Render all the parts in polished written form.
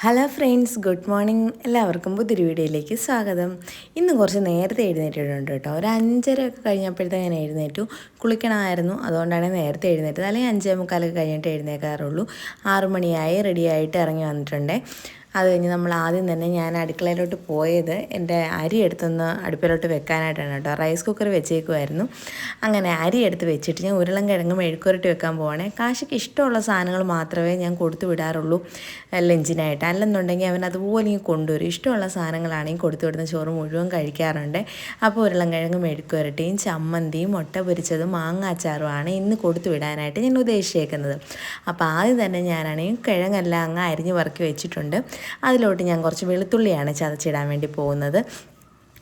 Hello friends, good morning. എല്ലാവർക്കും പുതിയൊരു വീഡിയോയിലേക്ക് സ്വാഗതം. ഇന്ന് കുറച്ച് നേരത്തെ എഴുന്നേറ്റിട്ടുണ്ട് കേട്ടോ. ഒരു 5:30 ഒക്കെ കഴിഞ്ഞപ്പോഴത്തേക്ക് ഞാൻ എഴുന്നേറ്റു. കുളിക്കണമായിരുന്നു, അതുകൊണ്ടാണ് നേരത്തെ എഴുന്നേറ്റത്. അല്ലെങ്കിൽ 5:45 കഴിഞ്ഞിട്ട് എഴുന്നേക്കാറുള്ളൂ. 6 മണിയായി റെഡിയായിട്ട് ഇറങ്ങി വന്നിട്ടുണ്ട്. അത് കഴിഞ്ഞ് നമ്മൾ ആദ്യം തന്നെ ഞാൻ അടുക്കളയിലോട്ട് പോയത് എൻ്റെ അരി എടുത്തൊന്ന് അടുപ്പിലോട്ട് വെക്കാനായിട്ടാണ് കേട്ടോ. റൈസ് കുക്കർ വെച്ചേക്കുമായിരുന്നു. അങ്ങനെ അരി എടുത്ത് വെച്ചിട്ട് ഞാൻ ഉരുളൻകിഴങ്ങ് മെഴുക്കുരട്ടി വെക്കാൻ പോവാണേ. കാശിക്ക് ഇഷ്ടമുള്ള സാധനങ്ങൾ മാത്രമേ ഞാൻ കൊടുത്തു വിടാറുള്ളൂ ലഞ്ചിനായിട്ട്. അല്ലെന്നുണ്ടെങ്കിൽ അവൻ അതുപോലെ കൊണ്ടുവരും. ഇഷ്ടമുള്ള സാധനങ്ങളാണെങ്കിൽ കൊടുത്തു വിടുന്ന ചോറ് മുഴുവൻ കഴിക്കാറുണ്ട്. അപ്പോൾ ഉരുളൻകിഴങ്ങ് മെഴുക്കുരട്ടിയും ചമ്മന്തിയും മുട്ട പൊരിച്ചതും മാങ്ങ അച്ചാറുമാണ് ഇന്ന് കൊടുത്തു വിടാനായിട്ട് ഞാൻ ഉദ്ദേശിച്ചേക്കുന്നത്. അപ്പോൾ ആദ്യം തന്നെ ഞാനാണെങ്കിൽ കിഴങ്ങെല്ലാം അങ്ങ് അരിഞ്ഞ് വറുക്കി വെച്ചിട്ടുണ്ട്. അതിലോട്ട് ഞാൻ കുറച്ച് വെളുത്തുള്ളിയാണ് ചതച്ചിടാൻ വേണ്ടി പോകുന്നത്.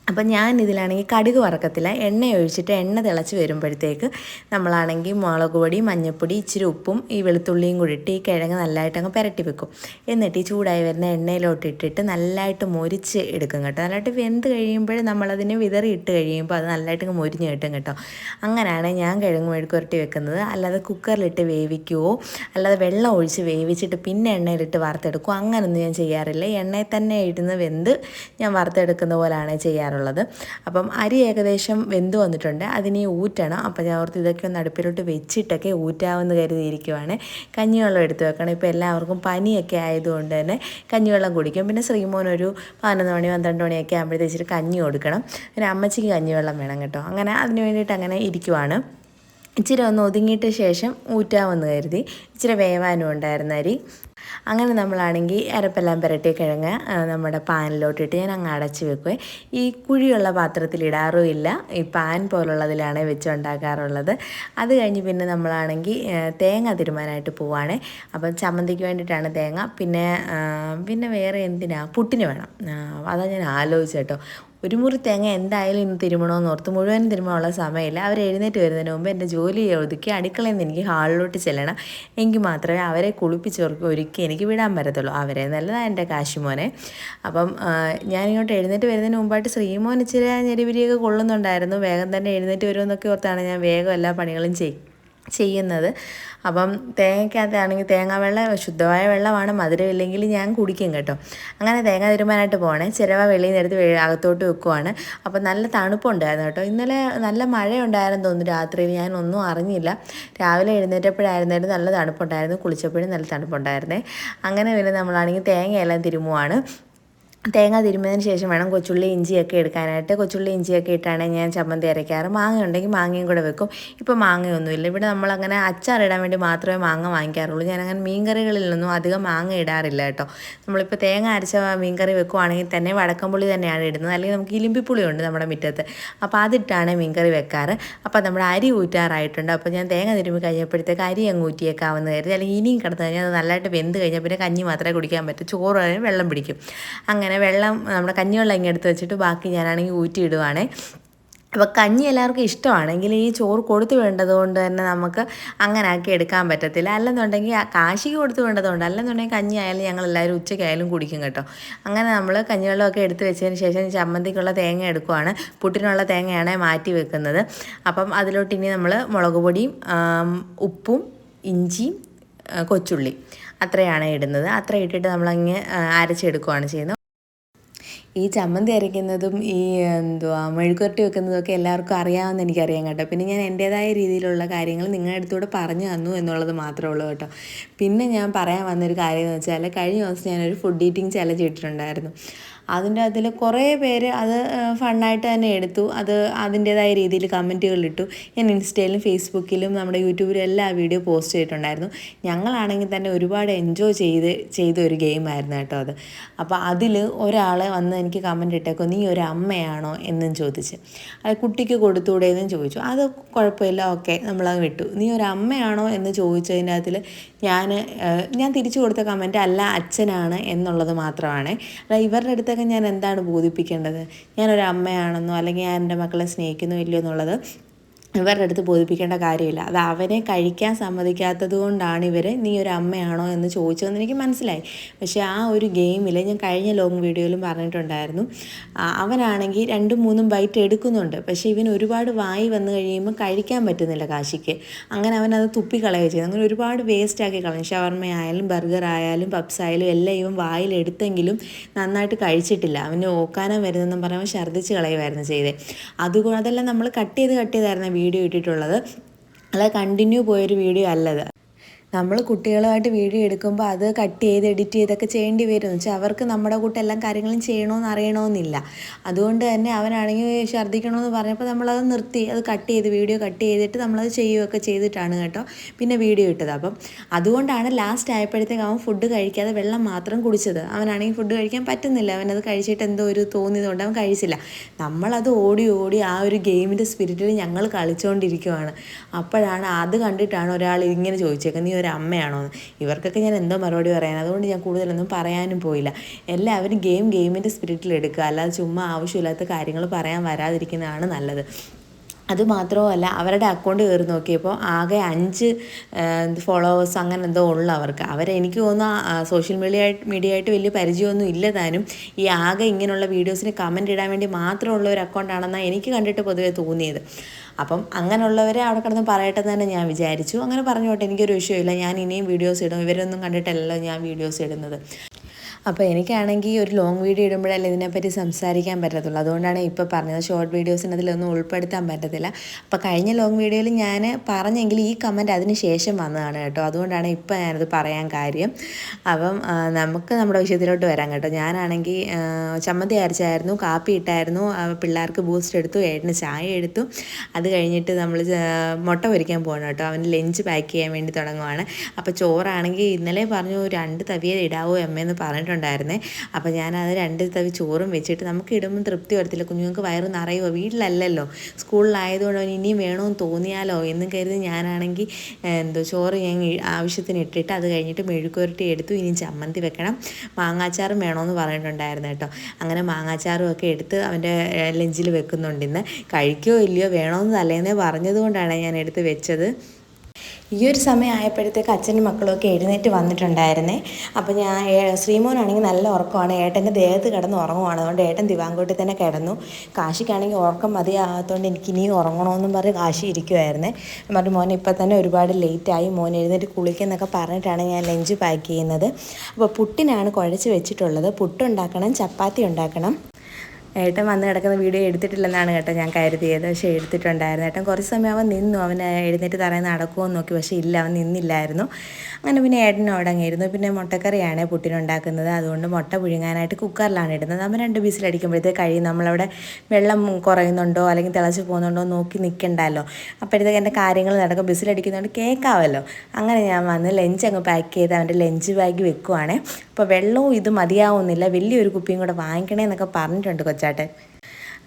അപ്പം ഞാൻ ഇതിലാണെങ്കിൽ കടുക് വറക്കത്തില്ല, എണ്ണ ഒഴിച്ചിട്ട് എണ്ണ തിളച്ച് വരുമ്പോഴത്തേക്ക് നമ്മളാണെങ്കിൽ മുളക് പൊടി, മഞ്ഞൾപ്പൊടി, ഇച്ചിരി ഉപ്പും ഈ വെളുത്തുള്ളിയും കൂടി ഇട്ട് ഈ കിഴങ്ങ് നല്ലതായിട്ട് അങ്ങ് പുരട്ടി വെക്കും. എന്നിട്ട് ഈ ചൂടായി വരുന്ന എണ്ണയിലോട്ട് ഇട്ടിട്ട് നല്ലതായിട്ട് മൊരിച്ച് എടുക്കും കേട്ടോ. നല്ലതായിട്ട് വെന്ത് കഴിയുമ്പോൾ നമ്മളതിനെ വിതറി ഇട്ട് കഴിയുമ്പോൾ അത് നല്ലതായിട്ട് അങ്ങ് മൊരിഞ്ഞ് കിട്ടും കേട്ടോ. അങ്ങനെയാണ് ഞാൻ കിഴങ്ങ് മെഴുക്കുരട്ടി വെക്കുന്നത്. അല്ലാതെ കുക്കറിലിട്ട് വേവിക്കുകയോ അല്ലാതെ വെള്ളം ഒഴിച്ച് വേവിച്ചിട്ട് പിന്നെ എണ്ണയിലിട്ട് വറുത്തെടുക്കുകയോ അങ്ങനൊന്നും ഞാൻ ചെയ്യാറില്ല. എണ്ണയിൽ തന്നെ ഇടുന്ന വെന്ത് ഞാൻ വറുത്തെടുക്കുന്ന പോലെയാണ് ചെയ്യാറുള്ളത്. അപ്പം അരി ഏകദേശം വെന്ത് വന്നിട്ടുണ്ട്, അതിനെ ഊറ്റണം. അപ്പം ഞാൻ ഓർത്ത് ഇതൊക്കെ ഒന്ന് അടുപ്പിലോട്ട് വെച്ചിട്ടൊക്കെ ഊറ്റാമെന്ന് കരുതിയിരിക്കുവാണ്. കഞ്ഞിവെള്ളം എടുത്ത് വെക്കണം. ഇപ്പോൾ എല്ലാവർക്കും പനിയൊക്കെ ആയതുകൊണ്ട് തന്നെ കഞ്ഞിവെള്ളം കുടിക്കും. പിന്നെ ശ്രീമോൻ ഒരു 11 മണി 12 മണിയൊക്കെ ആകുമ്പോഴത്തേച്ചിട്ട് കഞ്ഞി കൊടുക്കണം. പിന്നെ അമ്മച്ചിക്ക് കഞ്ഞിവെള്ളം വേണം കേട്ടോ. അങ്ങനെ അതിന് വേണ്ടിയിട്ട് അങ്ങനെ ഇരിക്കുവാണ്. ഇച്ചിരി ഒന്ന് ഒതുങ്ങിയിട്ട് ശേഷം ഊറ്റാമെന്ന് കരുതി. ഇച്ചിരി വേവാനും ഉണ്ടായിരുന്ന അരി. അങ്ങനെ നമ്മളാണെങ്കിൽ അരപ്പെല്ലാം പുരട്ടിയ കിഴങ്ങ് നമ്മുടെ പാനിലോട്ടിട്ട് ഞാൻ അങ്ങ് അടച്ച് വെക്കുവേ. ഈ കുഴിയുള്ള പാത്രത്തിലിടാറുമില്ല, ഈ പാൻ പോലുള്ളതിലാണ് വെച്ചുണ്ടാക്കാറുള്ളത്. അത് കഴിഞ്ഞ് പിന്നെ നമ്മളാണെങ്കിൽ തേങ്ങ തിരുമാനായിട്ട് പോവുകയാണ്. അപ്പം ചമ്മന്തിക്ക് വേണ്ടിയിട്ടാണ് തേങ്ങ. പിന്നെ വേറെ എന്തിനാ, പുട്ടിന് വേണം. അതാണ് ഞാൻ ആലോചിച്ചു കേട്ടോ. ഒരു മുറി തേങ്ങ എന്തായാലും ഇന്ന് തിരുമണമെന്ന് ഓർത്ത് മുഴുവനും തിരുമാനുള്ള സമയമില്ല. അവർ എഴുന്നേറ്റ് വരുന്നതിന് മുമ്പ് എൻ്റെ ജോലി ഒതുക്കി അടുക്കളയിൽ നിന്ന് എനിക്ക് ഹാളിലോട്ട് ചെല്ലണം. എങ്കിൽ മാത്രമേ അവരെ ഒരുക്കി എനിക്ക് വിടാൻ പറ്റത്തുള്ളൂ. അവരെ നല്ലതാണ് എൻ്റെ കാശിമോനെ. അപ്പം ഞാനിങ്ങോട്ട് എഴുന്നേറ്റ് വരുന്നതിന് മുമ്പായിട്ട് ശ്രീമോൻ ഇച്ചിരി ഞെരിപിരിയൊക്കെ കൊള്ളുന്നുണ്ടായിരുന്നു. വേഗം തന്നെ എഴുന്നേറ്റ് വരുമെന്നൊക്കെ ഓർത്താണ് ഞാൻ വേഗം എല്ലാ പണികളും ചെയ്യുന്നത്. അപ്പം തേങ്ങയ്ക്കകത്താണെങ്കിൽ തേങ്ങാ വെള്ളം ശുദ്ധമായ വെള്ളമാണ്, മധുരമില്ലെങ്കിൽ ഞാൻ കുടിക്കും കേട്ടോ. അങ്ങനെ തേങ്ങ തിരുമാനായിട്ട് പോകണേ. ചിരവ വെളിയിൽ നിന്ന് എടുത്ത് അകത്തോട്ട് വെക്കുവാണ്. അപ്പം നല്ല തണുപ്പുണ്ടായിരുന്നു കേട്ടോ. ഇന്നലെ നല്ല മഴയുണ്ടായിരുന്നു തോന്നുന്നു രാത്രിയിൽ, ഞാൻ ഒന്നും അറിഞ്ഞില്ല. രാവിലെ എഴുന്നേറ്റപ്പോഴായിരുന്നാലും നല്ല തണുപ്പുണ്ടായിരുന്നു, കുളിച്ചപ്പോഴും നല്ല തണുപ്പുണ്ടായിരുന്നേ. അങ്ങനെ പിന്നെ നമ്മളാണെങ്കിൽ തേങ്ങയെല്ലാം തിരുമുവാണ്. തേങ്ങ തിരുമ്മിയതിന് ശേഷം വേണം കൊച്ചുള്ളി ഇഞ്ചിയൊക്കെ എടുക്കാനായിട്ട്. കൊച്ചുള്ളി ഇഞ്ചിയൊക്കെ ഇട്ടാണ് ഞാൻ ചമ്മന്തി അരയ്ക്കാറ്. മാങ്ങ ഉണ്ടെങ്കിൽ മാങ്ങയും കൂടെ വെക്കും. ഇപ്പോൾ മാങ്ങയൊന്നുമില്ല ഇവിടെ. നമ്മളങ്ങനെ അച്ചാറിടാൻ വേണ്ടി മാത്രമേ മാങ്ങ വാങ്ങിക്കാറുള്ളൂ. ഞാനങ്ങനെ മീൻകറികളിലൊന്നും അധികം മാങ്ങ ഇടാറില്ല കേട്ടോ. നമ്മളിപ്പോൾ തേങ്ങ അരച്ച മീൻകറി വെക്കുവാണെങ്കിൽ തന്നെ വടക്കംപുളി തന്നെയാണ് ഇടുന്നത്. അല്ലെങ്കിൽ നമുക്ക് ഇലിമ്പിപ്പുളി ഉണ്ട് നമ്മുടെ മുറ്റത്ത്, അപ്പോൾ അതിട്ടാണ് മീൻകറി വെക്കാറ്. അപ്പോൾ നമ്മുടെ അരി ഊറ്റാറായിട്ടുണ്ട്. അപ്പോൾ ഞാൻ തേങ്ങ തിരുമ്മി കഴിഞ്ഞപ്പോഴത്തേക്ക് അരി അങ്ങ് ഊറ്റിയേക്കാവുന്ന കരുതി. അല്ലെങ്കിൽ ഇനിയും കിടന്നു കഴിഞ്ഞാൽ അത് നല്ലതായിട്ട് വെന്ത് കഴിഞ്ഞാൽ പിന്നെ കഞ്ഞി മാത്രമേ കുടിക്കാൻ പറ്റൂ, ചോറ് വെള്ളം പിടിക്കും. അങ്ങനെ വെള്ളം നമ്മുടെ കഞ്ഞിവെള്ളം ഇങ്ങനെ എടുത്ത് വെച്ചിട്ട് ബാക്കി ഞാനാണെങ്കിൽ ഊറ്റിയിടുവാണേ. അപ്പോൾ കഞ്ഞി എല്ലാവർക്കും ഇഷ്ടമാണെങ്കിൽ ഈ ചോറ് കൊടുത്തു വേണ്ടത് കൊണ്ട് തന്നെ നമുക്ക് അങ്ങനെ ആക്കി എടുക്കാൻ പറ്റത്തില്ല. അല്ലെന്നുണ്ടെങ്കിൽ കാശിക്ക് കൊടുത്തു വേണ്ടതുകൊണ്ട്, അല്ലെന്നുണ്ടെങ്കിൽ കഞ്ഞി ആയാലും ഞങ്ങളെല്ലാവരും ഉച്ചയ്ക്കായാലും കുടിക്കും കേട്ടോ. അങ്ങനെ നമ്മൾ കഞ്ഞിവെള്ളമൊക്കെ എടുത്ത് വെച്ചതിന് ശേഷം ചമ്മന്തിക്കുള്ള തേങ്ങ എടുക്കുവാണ്. പുട്ടിനുള്ള തേങ്ങയാണ് മാറ്റി വെക്കുന്നത്. അപ്പം അതിലോട്ട് ഇനി നമ്മൾ മുളക് പൊടിയും ഉപ്പും ഇഞ്ചിയും കൊച്ചുള്ളി അത്രയാണ് ഇടുന്നത്. അത്ര ഇട്ടിട്ട് നമ്മളങ്ങ് അരച്ചെടുക്കുകയാണ് ചെയ്യുന്നത്. ഈ ചമ്മന്തി അരയ്ക്കുന്നതും ഈ മെഴുക്കുവരട്ടി വെക്കുന്നതൊക്കെ എല്ലാവർക്കും അറിയാമെന്ന് എനിക്കറിയാം കേട്ടോ. പിന്നെ ഞാൻ എൻ്റേതായ രീതിയിലുള്ള കാര്യങ്ങൾ നിങ്ങളുടെ അടുത്തൂടെ പറഞ്ഞു തന്നു എന്നുള്ളത് മാത്രമേ ഉള്ളൂ കേട്ടോ. പിന്നെ ഞാൻ പറയാൻ വന്നൊരു കാര്യം എന്ന് വെച്ചാൽ, കഴിഞ്ഞ ദിവസം ഞാനൊരു ഫുഡ് ഈറ്റിംഗ് ചലഞ്ച് ഇട്ടിട്ടുണ്ടായിരുന്നു. അതിൽ കുറേ പേര് അത് ഫണ്ണായിട്ട് തന്നെ എടുത്തു. അതിൻ്റേതായ രീതിയിൽ കമൻറ്റുകളിട്ടു. ഞാൻ ഇൻസ്റ്റയിലും ഫേസ്ബുക്കിലും നമ്മുടെ യൂട്യൂബിലും എല്ലാ വീഡിയോ പോസ്റ്റ് ചെയ്തിട്ടുണ്ടായിരുന്നു. ഞങ്ങളാണെങ്കിൽ തന്നെ ഒരുപാട് എൻജോയ് ചെയ്ത ഒരു ഗെയിമായിരുന്നു കേട്ടോ അത്. അപ്പോൾ അതിൽ ഒരാൾ വന്ന് എനിക്ക് കമൻറ്റ് ഇട്ടേക്കോ, നീ ഒരു അമ്മയാണോ എന്നും ചോദിച്ച്. അത് കുട്ടിക്ക് കൊടുത്തൂടെ എന്നും ചോദിച്ചു. അത് കുഴപ്പമില്ല, ഓക്കെ, നമ്മളത് വിട്ടു. നീ ഒരു അമ്മയാണോ എന്ന് ചോദിച്ചതിൻ്റെ അതിൽ ഞാൻ തിരിച്ചു കൊടുത്ത കമൻറ്റ് അല്ല, അച്ഛനാണ് എന്നുള്ളത് മാത്രമാണ്. അല്ല ഇവരുടെ അടുത്തൊക്കെ ഞാൻ എന്താണ് ബോധിപ്പിക്കേണ്ടത്? ഞാനൊരു അമ്മയാണെന്നോ അല്ലെങ്കിൽ ഞാൻ എൻ്റെ മക്കളെ സ്നേഹിക്കുന്നോ ഇല്ലയോ എന്നുള്ളത് ഇവരുടെ അടുത്ത് ബോധിപ്പിക്കേണ്ട കാര്യമില്ല. അത് അവനെ കഴിക്കാൻ സമ്മതിക്കാത്തത് കൊണ്ടാണ് നീ ഒരു അമ്മയാണോ എന്ന് ചോദിച്ചതെന്ന് എനിക്ക് മനസ്സിലായി. പക്ഷേ ആ ഒരു ഗെയിമിൽ ഞാൻ കഴിഞ്ഞ ലോങ് വീഡിയോയിലും പറഞ്ഞിട്ടുണ്ടായിരുന്നു, അവനാണെങ്കിൽ 2-3 ബൈറ്റ് എടുക്കുന്നുണ്ട്. പക്ഷേ ഇവന് ഒരുപാട് വായി വന്നു കഴിയുമ്പോൾ കഴിക്കാൻ പറ്റുന്നില്ല കാശിക്ക്. അങ്ങനെ അവനത് തുപ്പിക്കളയുകയും ചെയ്തു. അങ്ങനെ ഒരുപാട് വേസ്റ്റാക്കി കളഞ്ഞു. ഷവർമ ആയാലും ബർഗർ ആയാലും പപ്സ് ആയാലും എല്ലാം ഇവൻ വായിലെടുത്തെങ്കിലും നന്നായിട്ട് കഴിച്ചിട്ടില്ല. അവന് ഓക്കാനം വരുന്നെന്നും പറഞ്ഞാൽ ഛർദ്ദിച്ച് കളയുമായിരുന്നു ചെയ്തത്. അതെല്ലാം നമ്മൾ കട്ട് ചെയ്തായിരുന്നു വീഡിയോ ഇട്ടിട്ടുള്ളത്. അല്ലാതെ കണ്ടിന്യൂ പോയൊരു വീഡിയോ അല്ലത്. നമ്മൾ കുട്ടികളുമായിട്ട് വീഡിയോ എടുക്കുമ്പോൾ അത് കട്ട് ചെയ്ത് എഡിറ്റ് ചെയ്തൊക്കെ ചെയ്യേണ്ടി വരും. എന്ന് വെച്ചാൽ അവർക്ക് നമ്മുടെ കൂട്ട് എല്ലാ കാര്യങ്ങളും ചെയ്യണമെന്ന് അറിയണമെന്നില്ല. അതുകൊണ്ട് തന്നെ അവനാണെങ്കിൽ ഛർദ്ദിക്കണമെന്ന് പറഞ്ഞപ്പോൾ നമ്മളത് നിർത്തി, അത് വീഡിയോ കട്ട് ചെയ്തിട്ട് നമ്മളത് ചെയ്യുകയൊക്കെ ചെയ്തിട്ടാണ് കേട്ടോ പിന്നെ വീഡിയോ ഇട്ടത്. അപ്പം അതുകൊണ്ടാണ് ലാസ്റ്റ് ആയപ്പോഴത്തേക്ക് അവൻ ഫുഡ് കഴിക്കാതെ വെള്ളം മാത്രം കുടിച്ചത്. അവനാണെങ്കിൽ ഫുഡ് കഴിക്കാൻ പറ്റുന്നില്ല. അവനത് കഴിച്ചിട്ട് എന്തോ ഒരു തോന്നിയതുകൊണ്ട് അവൻ കഴിച്ചില്ല. നമ്മളത് ഓടി ആ ഒരു ഗെയിമിൻ്റെ സ്പിരിറ്റിൽ ഞങ്ങൾ കളിച്ചുകൊണ്ടിരിക്കുവാണ്. അപ്പോഴാണ് അത് കണ്ടിട്ടാണ് ഒരാൾ ഇങ്ങനെ ചോദിച്ചേക്കുന്നത്, നീ ഒരു അമ്മയാണോ എന്ന്. ഇവർക്കൊക്കെ ഞാൻ എന്തോ മറുപടി പറയാൻ, അതുകൊണ്ട് ഞാൻ കൂടുതലൊന്നും പറയാനും പോയില്ല. എല്ലാവരും ഗെയിമിൻ്റെ സ്പിരിറ്റിൽ എടുക്കുക, അല്ലാതെ ചുമ്മാ ആവശ്യമില്ലാത്ത കാര്യങ്ങൾ പറയാൻ വരാതിരിക്കുന്നതാണ് നല്ലത്. അതുമാത്രമല്ല, അവരുടെ അക്കൗണ്ട് കയറി നോക്കിയപ്പോൾ ആകെ 5 ഫോളോവേഴ്സ് അങ്ങനെ എന്തോ ഉള്ളവർക്ക്. എനിക്ക് തോന്നുന്നു സോഷ്യൽ മീഡിയ ആയിട്ട് വലിയ പരിചയമൊന്നും ഇല്ല താനും. ഈ ആകെ ഇങ്ങനെയുള്ള വീഡിയോസിന് കമൻറ്റ് ഇടാൻ വേണ്ടി മാത്രമുള്ള ഒരു അക്കൗണ്ടാണെന്നാണ് എനിക്ക് കണ്ടിട്ട് പൊതുവേ തോന്നിയത്. അപ്പം അങ്ങനെയുള്ളവരെ അവിടെ കിടന്ന് പറയട്ടെ തന്നെ ഞാൻ വിചാരിച്ചു. അങ്ങനെ പറഞ്ഞോട്ടെ, എനിക്കൊരു വിഷയമില്ല. ഞാൻ ഇനിയും വീഡിയോസ് ഇടും. ഇവരൊന്നും കണ്ടിട്ടല്ലല്ലോ ഞാൻ വീഡിയോസ് ഇടുന്നത്. അപ്പോൾ എനിക്കാണെങ്കിൽ ഒരു ലോങ് വീഡിയോ ഇടുമ്പോഴല്ലേ ഇതിനെപ്പറ്റി സംസാരിക്കാൻ പറ്റത്തുള്ളൂ. അതുകൊണ്ടാണ് ഇപ്പോൾ പറഞ്ഞത്. ഷോർട്ട് വീഡിയോസിന് അതിലൊന്നും ഉൾപ്പെടുത്താൻ പറ്റത്തില്ല. അപ്പോൾ കഴിഞ്ഞ ലോങ് വീഡിയോയിൽ ഞാൻ പറഞ്ഞെങ്കിൽ ഈ കമൻറ്റ് അതിന് ശേഷം വന്നതാണ് കേട്ടോ. അതുകൊണ്ടാണ് ഇപ്പോൾ ഞാനത് പറയാൻ കാര്യം. അപ്പം നമുക്ക് നമ്മുടെ വിഷയത്തിലോട്ട് വരാം കേട്ടോ. ഞാനാണെങ്കിൽ ചമ്മന്തി അരച്ചായിരുന്നു, കാപ്പി ഇട്ടായിരുന്നു, പിള്ളേർക്ക് ബൂസ്റ്റ് എടുത്തു, ഏട്ടന് ചായ എടുത്തു. അത് കഴിഞ്ഞിട്ട് നമ്മൾ മുട്ട പൊരിക്കാൻ പോകണം കേട്ടോ. അവന് ലഞ്ച് പാക്ക് ചെയ്യാൻ വേണ്ടി തുടങ്ങുവാണ്. അപ്പോൾ ചോറാണെങ്കിൽ ഇന്നലെ പറഞ്ഞു 2 തവിയെ ഇടാവോ അമ്മയെന്ന് പറഞ്ഞിട്ടുണ്ടായിരുന്നേ. അപ്പോൾ ഞാനത് 2 തവി ചോറും വെച്ചിട്ട്, നമുക്ക് ഇടുമ്പോൾ തൃപ്തി വരത്തില്ല, കുഞ്ഞുങ്ങൾക്ക് വയറ് നിറയുമോ, വീട്ടിലല്ലല്ലോ, സ്കൂളിലായതുകൊണ്ട് അവന് ഇനിയും വേണമെന്ന് തോന്നിയാലോ എന്ന് കരുതി ഞാനാണെങ്കിൽ ചോറ് ഞാൻ ആവശ്യത്തിന് ഇട്ടിട്ട് അത് കഴിഞ്ഞിട്ട് മെഴുക്കുവരട്ടി എടുത്തു. ഇനി ചമ്മന്തി വെക്കണം, മാങ്ങാച്ചാറും വേണമെന്ന് പറഞ്ഞിട്ടുണ്ടായിരുന്നു കേട്ടോ. അങ്ങനെ മാങ്ങാച്ചാറും ഒക്കെ എടുത്ത് അവൻ്റെ ലഞ്ചിൽ വെക്കുന്നുണ്ട്. ഇന്ന് കഴിക്കുകയോ ഇല്ലയോ വേണമെന്ന് തലേന്നേ പറഞ്ഞതുകൊണ്ടാണ് ഞാൻ എടുത്ത് വെച്ചത്. ഈ ഒരു സമയം ആയപ്പോഴത്തേക്ക് അച്ഛനും മക്കളുമൊക്കെ എഴുന്നേറ്റ് വന്നിട്ടുണ്ടായിരുന്നേ. അപ്പോൾ ശ്രീമോനാണെങ്കിൽ നല്ല ഉറക്കമാണ്, ഏട്ടൻ്റെ ദേഹത്ത് കിടന്ന് ഉറങ്ങുവാണ്. അതുകൊണ്ട് ഏട്ടൻ ദിവാങ്കോട്ടിൽ തന്നെ കിടന്നു. കാശിക്കാണെങ്കിൽ ഉറക്കം മതിയാകാത്തതുകൊണ്ട് എനിക്ക് ഇനിയും ഉറങ്ങണമെന്നും പറഞ്ഞ് കാശി ഇരിക്കുമായിരുന്നേ. പറഞ്ഞു, മോനെ ഇപ്പം തന്നെ ഒരുപാട് ലേറ്റായി, മോൻ എഴുന്നേറ്റ് കുളിക്കുന്നൊക്കെ പറഞ്ഞിട്ടാണ് ഞാൻ ലഞ്ച് പാക്ക് ചെയ്യുന്നത്. അപ്പോൾ പുട്ടിനാണ് കുഴച്ച് വെച്ചിട്ടുള്ളത്. പുട്ടുണ്ടാക്കണം, ചപ്പാത്തി ഉണ്ടാക്കണം. ഏട്ടൻ വന്ന് കിടക്കുന്ന വീഡിയോ എടുത്തിട്ടില്ലെന്നാണ് കേട്ടോ ഞാൻ കരുതിയത്. പക്ഷേ എടുത്തിട്ടുണ്ടായിരുന്നു. ഏട്ടൻ കുറച്ച് സമയം അവൻ നിന്നു, അവൻ എഴുന്നേറ്റ് തറയിൽ നടക്കുമെന്ന് നോക്കി. പക്ഷേ ഇല്ല, അവൻ നിന്നില്ലായിരുന്നു. അങ്ങനെ പിന്നെ ഏട്ടനും അടങ്ങിയിരുന്നു. പിന്നെ മുട്ടക്കറിയാണ് പുട്ടിനുണ്ടാക്കുന്നത്. അതുകൊണ്ട് മുട്ട പുഴുങ്ങാനായിട്ട് കുക്കറിലാണ് ഇടുന്നത്. അവൻ 2 വിസിലടിക്കുമ്പോഴത്തേക്ക് കഴിയും. നമ്മളവിടെ വെള്ളം കുറയുന്നുണ്ടോ അല്ലെങ്കിൽ തിളച്ച് പോകുന്നുണ്ടോ നോക്കി നിൽക്കണ്ടല്ലോ. അപ്പോഴത്തേക്ക് എൻ്റെ കാര്യങ്ങൾ നടക്കും. വിസിലടിക്കുന്നതുകൊണ്ട് കേൾക്കാമല്ലോ. അങ്ങനെ ഞാൻ വന്ന് ലഞ്ച് അങ്ങ് പാക്ക് ചെയ്ത് അവൻ്റെ ലഞ്ച് ബാഗ് വെക്കുവാണേ. അപ്പോൾ വെള്ളവും ഇത് മതിയാവുന്നില്ല, വലിയൊരു കുപ്പിയും കൂടെ വാങ്ങിക്കണേ എന്നൊക്കെ പറഞ്ഞിട്ടുണ്ട് കൊച്ചാട്ടൻ.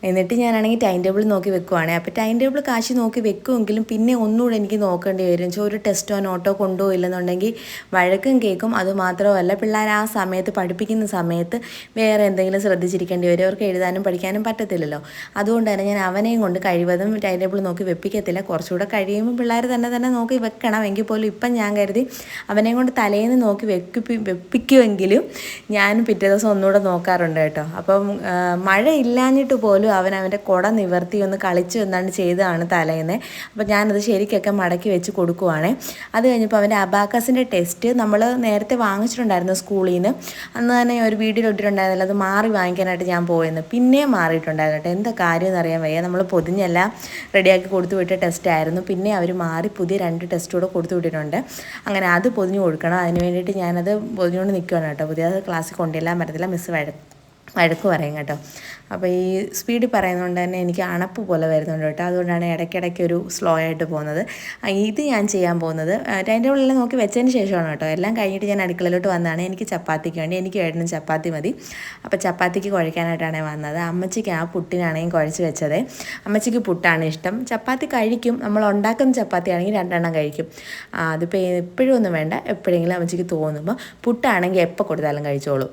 എന്നിട്ട് ഞാനാണെങ്കിൽ ടൈം ടേബിൾ നോക്കി വെക്കുവാണേ. അപ്പോൾ ടൈം ടേബിൾ കാശി നോക്കി വെക്കുമെങ്കിലും പിന്നെ ഒന്നുകൂടെ എനിക്ക് നോക്കേണ്ടി വരും. ഒരു ടെസ്റ്റോ നോട്ടോ കൊണ്ടുപോയില്ലെന്നുണ്ടെങ്കിൽ വഴക്കും കേൾക്കും. അതുമാത്രമല്ല, പിള്ളേർ ആ സമയത്ത് പഠിപ്പിക്കുന്ന സമയത്ത് വേറെ എന്തെങ്കിലും ശ്രദ്ധിച്ചിരിക്കേണ്ടി വരും. അവർക്ക് എഴുതാനും പഠിക്കാനും പറ്റത്തില്ലല്ലോ. അതുകൊണ്ട് തന്നെ ഞാൻ അവനെയും കൊണ്ട് കഴിവതും ടൈം ടേബിൾ നോക്കി വെപ്പിക്കത്തില്ല. കുറച്ചുകൂടെ കഴിയുമ്പോൾ പിള്ളേർ തന്നെ നോക്കി വെക്കണം. എങ്കിൽ പോലും ഇപ്പം ഞാൻ കരുതി അവനെയും കൊണ്ട് തലേന്ന് നോക്കി വെപ്പിക്കുമെങ്കിലും ഞാൻ പിറ്റേ ദിവസം ഒന്നുകൂടെ നോക്കാറുണ്ട് കേട്ടോ. അപ്പം മഴ ഇല്ലാഞ്ഞിട്ട് പോലും അവൻ്റെ കുട നിവർത്തി ഒന്ന് കളിച്ചു എന്നാണ് ചെയ്തതാണ് തലേന്ന്. അപ്പോൾ ഞാനത് ശരിക്കൊക്കെ മടക്കി വെച്ച് കൊടുക്കുവാണേ. അത് കഴിഞ്ഞപ്പോൾ അവൻ്റെ അബാക്കസിൻ്റെ ടെസ്റ്റ് നമ്മൾ നേരത്തെ വാങ്ങിച്ചിട്ടുണ്ടായിരുന്നു സ്കൂളിൽ നിന്ന്. അന്ന് തന്നെ ഒരു വീഡിയോ ഇട്ടിട്ടുണ്ടായിരുന്നില്ല, അത് മാറി വാങ്ങിക്കാനായിട്ട് ഞാൻ പോയെന്ന്. പിന്നെയും മാറിയിട്ടുണ്ടായിരുന്നു കേട്ടോ. എന്താ കാര്യം എന്നറിയാൻ വയ്യ. നമ്മൾ പൊതിഞ്ഞെല്ലാം റെഡിയാക്കി കൊടുത്തു വിട്ട ടെസ്റ്റായിരുന്നു. പിന്നെ അവർ മാറി പുതിയ 2 ടെസ്റ്റ് കൂടെ കൊടുത്തു വിട്ടിട്ടുണ്ട്. അങ്ങനെ അത് പൊതിഞ്ഞ് കൊടുക്കണം. അതിന് വേണ്ടിയിട്ട് ഞാനത് പൊതിഞ്ഞുകൊണ്ട് നിൽക്കുകയാണ് കേട്ടോ. പുതിയത് ക്ലാസ്സിൽ കൊണ്ടുവരാൻ പറ്റത്തില്ല, മിസ്സ് വഴക്ക് പറയും കേട്ടോ. അപ്പോൾ ഈ സ്പീഡിൽ പറയുന്നതുകൊണ്ട് തന്നെ എനിക്ക് അണപ്പ് പോലെ വരുന്നുണ്ട് കേട്ടോ. അതുകൊണ്ടാണ് ഇടയ്ക്കിടയ്ക്ക് ഒരു സ്ലോ ആയിട്ട് പോകുന്നത്. ഇത് ഞാൻ ചെയ്യാൻ പോകുന്നത് ടൈം ടേബിളെല്ലാം നോക്കി വെച്ചതിന് ശേഷമാണ് കേട്ടോ. എല്ലാം കഴിഞ്ഞിട്ട് ഞാൻ അടുക്കളയിലോട്ട് വന്നതാണ്. എനിക്ക് ചപ്പാത്തിക്ക് വേണ്ടി, എനിക്ക് വേണ്ടുന്ന ചപ്പാത്തി മതി. അപ്പോൾ ചപ്പാത്തിക്ക് കുഴയ്ക്കാനായിട്ടാണ് വന്നത്. അമ്മച്ചിക്ക് ആ പുട്ടിനാണെങ്കിൽ കുഴച്ച് വെച്ചത്. അമ്മച്ചിക്ക് പുട്ടാണ് ഇഷ്ടം. ചപ്പാത്തി കഴിക്കും, നമ്മൾ ഉണ്ടാക്കുന്ന ചപ്പാത്തി ആണെങ്കിൽ 2 എണ്ണം കഴിക്കും. അതിപ്പോൾ എപ്പോഴും ഒന്നും വേണ്ട, എപ്പോഴെങ്കിലും അമ്മച്ചിക്ക് തോന്നുമ്പോൾ. പുട്ടാണെങ്കിൽ എപ്പോൾ കൊടുത്താലും കഴിച്ചോളൂ.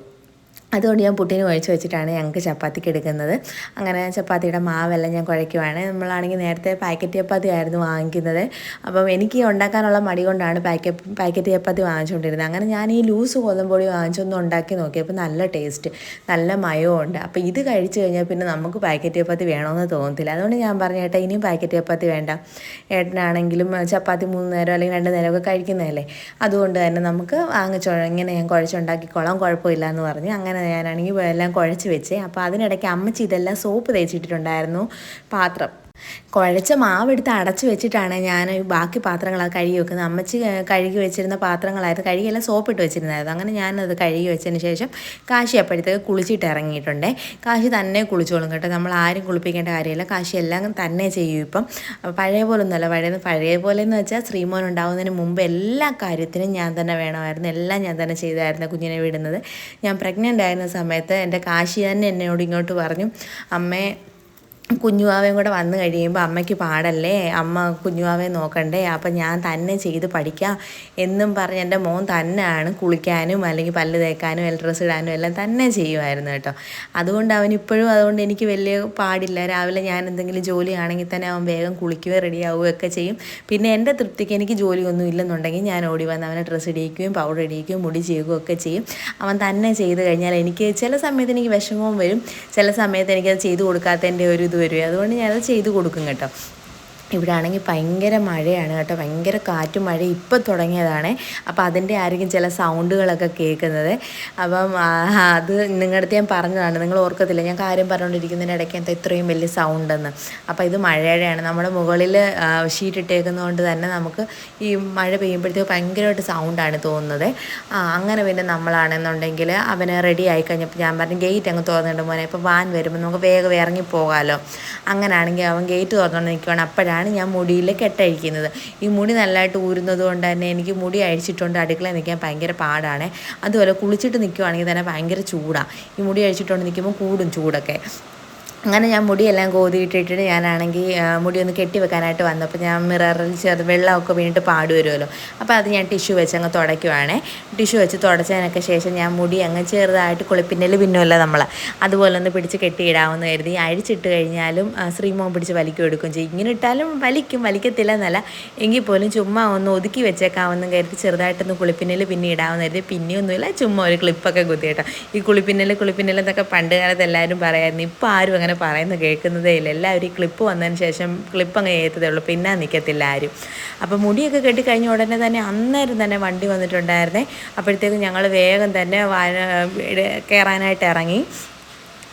അതുകൊണ്ട് ഞാൻ പുട്ടിന് കുഴച്ച് വെച്ചിട്ടാണ് ഞങ്ങൾക്ക് ചപ്പാത്തിക്ക് എടുക്കുന്നത്. അങ്ങനെ ചപ്പാത്തിയുടെ മാവെല്ലാം ഞാൻ കുഴയ്ക്കുവാണ്. നമ്മളാണെങ്കിൽ നേരത്തെ പാക്കറ്റ് ചപ്പാത്തി ആയിരുന്നു വാങ്ങിക്കുന്നത്. അപ്പം എനിക്ക് ഉണ്ടാക്കാനുള്ള മടി കൊണ്ടാണ് പാക്കറ്റ് ചപ്പാത്തി വാങ്ങിച്ചുകൊണ്ടിരുന്നത്. അങ്ങനെ ഞാൻ ഈ ലൂസ് ഗോതമ്പൊടി വാങ്ങിച്ചൊന്ന് ഉണ്ടാക്കി നോക്കിയപ്പോൾ നല്ല ടേസ്റ്റ്, നല്ല മയവും ഉണ്ട്. അപ്പോൾ ഇത് കഴിച്ച് കഴിഞ്ഞാൽ പിന്നെ നമുക്ക് പാക്കറ്റ് ചപ്പാത്തി വേണമെന്ന് തോന്നത്തില്ല. അതുകൊണ്ട് ഞാൻ പറഞ്ഞു, ഏട്ടാ ഇനിയും പാക്കറ്റ് ചപ്പാത്തി വേണ്ട, ഏട്ടനാണെങ്കിലും ചപ്പാത്തി 3 നേരം അല്ലെങ്കിൽ 2 നേരമൊക്കെ കഴിക്കുന്നതല്ലേ, അതുകൊണ്ട് തന്നെ നമുക്ക് ഇങ്ങനെ ഞാൻ കുഴച്ചുണ്ടാക്കിക്കോളാം, കുഴപ്പമില്ല എന്ന് പറഞ്ഞ് അങ്ങനെ ഞാനാണെങ്കിൽ എല്ലാം കുഴച്ച് വെച്ചേ. അപ്പോൾ അതിനിടയ്ക്ക് അമ്മച്ചി ഇതെല്ലാം സോപ്പ് തേച്ചിട്ടിട്ടുണ്ടായിരുന്നു പാത്രം. കുഴച്ച മാവെടുത്ത് അടച്ചു വെച്ചിട്ടാണ് ഞാൻ ബാക്കി പാത്രങ്ങളൊക്കെ കഴുകി വെക്കുന്നത്. അമ്മച്ചി കഴുകി വെച്ചിരുന്ന പാത്രങ്ങളായിരുന്നു, കഴുകിയെല്ലാം സോപ്പിട്ട് വെച്ചിരുന്നായിരുന്നു. അങ്ങനെ ഞാനത് കഴുകി വെച്ചതിന് ശേഷം കാശി അപ്പോഴത്തേക്ക് കുളിച്ചിട്ട് ഇറങ്ങിയിട്ടുണ്ടേ. കാശി തന്നെ കുളിച്ചോളും കേട്ടോ, നമ്മൾ ആരും കുളിപ്പിക്കേണ്ട കാര്യമില്ല, കാശി എല്ലാം തന്നെ ചെയ്യും. ഇപ്പം പഴയ പോലെ ഒന്നുമല്ല, പഴയ പോലെ എന്ന് വെച്ചാൽ ശ്രീമോൻ ഉണ്ടാകുന്നതിന് മുമ്പ് എല്ലാ കാര്യത്തിനും ഞാൻ തന്നെ വേണമായിരുന്നു, എല്ലാം ഞാൻ തന്നെ ചെയ്തായിരുന്നു കുഞ്ഞിനെ വിടുന്നത്. ഞാൻ പ്രഗ്നൻ്റ് ആയിരുന്ന സമയത്ത് എൻ്റെ കാശി തന്നെ എന്നോട് ഇങ്ങോട്ട് പറഞ്ഞു, അമ്മേ കുഞ്ഞുവാവയും കൂടെ വന്നു കഴിയുമ്പോൾ അമ്മയ്ക്ക് പാടല്ലേ, അമ്മ കുഞ്ഞുവാവയെ നോക്കണ്ടേ, അപ്പം ഞാൻ തന്നെ ചെയ്ത് പഠിക്കാം എന്നും പറഞ്ഞ് എൻ്റെ മോൻ തന്നെയാണ് കുളിക്കാനും അല്ലെങ്കിൽ പല്ല് തേക്കാനും ഡ്രസ്സ് ഇടാനും എല്ലാം തന്നെ ചെയ്യുമായിരുന്നു കേട്ടോ. അതുകൊണ്ട് അതുകൊണ്ട് എനിക്ക് വലിയ പാടില്ല. രാവിലെ ഞാൻ എന്തെങ്കിലും ജോലിയാണെങ്കിൽ തന്നെ അവൻ വേഗം കുളിക്കുകയും റെഡിയാവുകയൊക്കെ ചെയ്യും. പിന്നെ എൻ്റെ തൃപ്തിക്ക് എനിക്ക് ജോലിയൊന്നും ഇല്ലെന്നുണ്ടെങ്കിൽ ഞാൻ ഓടി വന്ന് അവനെ ഡ്രസ്സ് ഇടിയിക്കുകയും പൗഡർ ഇടിയിക്കുകയും മുടി ചെയ്യുകയും ഒക്കെ ചെയ്യും. അവൻ തന്നെ ചെയ്ത് കഴിഞ്ഞാൽ എനിക്ക് ചില സമയത്ത് എനിക്ക് വിഷമവും വരും, ചില സമയത്ത് എനിക്കത് ചെയ്ത് കൊടുക്കാത്തതിൻ്റെ ഒരു ഇത് വരും. അതുകൊണ്ട് ഞാനത് ചെയ്ത് കൊടുക്കും കേട്ടോ. ഇവിടെ ആണെങ്കിൽ ഭയങ്കര മഴയാണ് കേട്ടോ, ഭയങ്കര കാറ്റും മഴ ഇപ്പം തുടങ്ങിയതാണ്. അപ്പോൾ അതിൻ്റെ ആയിരിക്കും ചില സൗണ്ടുകളൊക്കെ കേൾക്കുന്നത്. അപ്പം അത് നിങ്ങളുടെ അടുത്ത് ഞാൻ പറഞ്ഞതാണ്, നിങ്ങൾ ഓർക്കത്തില്ല ഞാൻ കാര്യം പറഞ്ഞുകൊണ്ടിരിക്കുന്നതിൻ്റെ ഇടയ്ക്ക് എന്താ ഇത്രയും വലിയ സൗണ്ടെന്ന്. അപ്പോൾ ഇത് മഴയുടെയാണ്, നമ്മുടെ മുകളിൽ ഷീറ്റ് ഇട്ടേക്കുന്നതുകൊണ്ട് തന്നെ നമുക്ക് ഈ മഴ പെയ്യുമ്പോഴത്തേക്ക് ഭയങ്കരമായിട്ട് സൗണ്ടാണ് തോന്നുന്നത്. അങ്ങനെ പിന്നെ നമ്മളാണെന്നുണ്ടെങ്കിൽ അവനെ റെഡി ആയി കഴിഞ്ഞപ്പോൾ ഞാൻ പറഞ്ഞു ഗേറ്റ് അങ്ങ് തുറന്നിട്ട് മോനെ, ഇപ്പോൾ വാൻ വരുമ്പോൾ നമുക്ക് വേഗം ഇറങ്ങി പോകാമല്ലോ. അങ്ങനെയാണെങ്കിൽ അവൻ ഗേറ്റ് തുറന്നുകൊണ്ട് നിൽക്കുകയാണ്. അപ്പോഴാണ് ഞാൻ മുടിയിൽ കെട്ടഴിക്കുന്നത്. ഈ മുടി നല്ലതായിട്ട് ഊരുന്നത് കൊണ്ട് തന്നെ എനിക്ക് മുടി അഴിച്ചിട്ടുണ്ട് അടുക്കളയിൽ നിൽക്കാൻ ഭയങ്കര പാടാണ്. അതുപോലെ കുളിച്ചിട്ട് നിൽക്കുവാണെങ്കിൽ തന്നെ ഭയങ്കര ചൂടാണ്. ഈ മുടി അഴിച്ചിട്ടുണ്ട് നിൽക്കുമ്പോൾ കൂടും ചൂടൊക്കെ. അങ്ങനെ ഞാൻ മുടിയെല്ലാം കോതിയിട്ടിട്ട് ഞാനാണെങ്കിൽ മുടി ഒന്ന് കെട്ടി വെക്കാനായിട്ട് വന്നപ്പോൾ ഞാൻ മിററിൽ വെള്ളമൊക്കെ വീണിട്ട് പാട് വരുമല്ലോ, അപ്പോൾ അത് ഞാൻ ടിഷ്യൂ വെച്ച് അങ്ങ് തുടയ്ക്കുവാണേ. ടിഷ്യൂ വെച്ച് തുടച്ചതിനൊക്കെ ശേഷം ഞാൻ മുടി അങ്ങ് ചെറുതായിട്ട് കുളിപ്പിന്നൽ പിന്നുമല്ല നമ്മൾ അതുപോലെ ഒന്ന് പിടിച്ച് കെട്ടിയിടാമെന്ന് കരുതി. അഴിച്ചിട്ട് കഴിഞ്ഞാലും ശ്രീമോൻ പിടിച്ച് വലിക്കും എടുക്കും ചെയ്യും. ഇങ്ങനെ ഇട്ടാലും വലിക്കത്തില്ല എന്നല്ല, എങ്കിൽ പോലും ചുമ്മാ ഒന്ന് ഒതുക്കി വെച്ചേക്കാമെന്ന് കരുതി ചെറുതായിട്ടൊന്ന് കുളിപ്പിന്നൽ പിന്നെ ഇടാമെന്ന് കരുതി. പിന്നെയൊന്നുമില്ല, ചുമ്മാ ഒരു ക്ലിപ്പൊക്കെ കുത്തിയിട്ടോ. ഈ കുളിപ്പിന്നൽ എന്നൊക്കെ പണ്ട് കാലത്ത് എല്ലാവരും പറയായിരുന്നു, ഇപ്പോൾ ആരും അങ്ങനെ പറയുന്നത് കേൾക്കുന്നതേ ഇല്ല. എല്ലാവരും ഈ ക്ലിപ്പ് വന്നതിന് ശേഷം ക്ലിപ്പ് അങ്ങ് ഏത്തതേ ഉള്ളൂ, പിന്നെ നിൽക്കത്തില്ല ആരും. അപ്പോൾ മുടിയൊക്കെ കെട്ടിക്കഴിഞ്ഞ ഉടനെ തന്നെ അന്നേരം തന്നെ വണ്ടി വന്നിട്ടുണ്ടായിരുന്നേ. അപ്പോഴത്തേക്കും ഞങ്ങൾ വേഗം തന്നെ കയറാനായിട്ട് ഇറങ്ങി.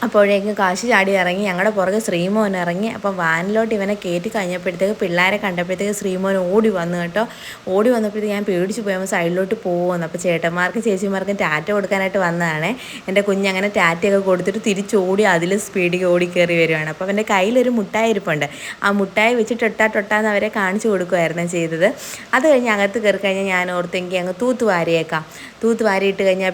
അപ്പോഴേക്കും കാശി ചാടി ഇറങ്ങി, ഞങ്ങളുടെ പുറകെ ശ്രീമോൻ ഇറങ്ങി. അപ്പം വാനിലോട്ട് ഇവനെ കയറ്റി കഴിഞ്ഞപ്പോഴത്തേക്ക് പിള്ളേരെ കണ്ടപ്പോഴത്തേക്ക് ശ്രീമോൻ ഓടി വന്നു കേട്ടോ. ഓടി വന്നപ്പോഴത്തേക്ക് ഞാൻ പേടിച്ച് പോയപ്പോൾ സൈഡിലോട്ട് പോകുന്നു. അപ്പോൾ ചേട്ടന്മാർക്കും ചേച്ചിമാർക്കും ടാറ്റ കൊടുക്കാനായിട്ട് വന്നതാണ്. എൻ്റെ കുഞ്ഞങ്ങനെ ടാറ്റയൊക്കെ കൊടുത്തിട്ട് തിരിച്ചോടി അതിൽ സ്പീഡിൽ ഓടി കയറി വരുവാണ്. അപ്പോൾ അവൻ്റെ കയ്യിലൊരു മുട്ടായി ഇരിപ്പുണ്ട്. ആ മുട്ടായി വെച്ച് ടൊട്ടാന്ന് അവരെ കാണിച്ചു കൊടുക്കുമായിരുന്നു ചെയ്തത്. അത് കഴിഞ്ഞ് അകത്ത് കയറി കഴിഞ്ഞാൽ ഞാൻ ഓർത്തെങ്കിൽ അങ്ങ് തൂത്ത് വാരിയിട്ട് കഴിഞ്ഞാൽ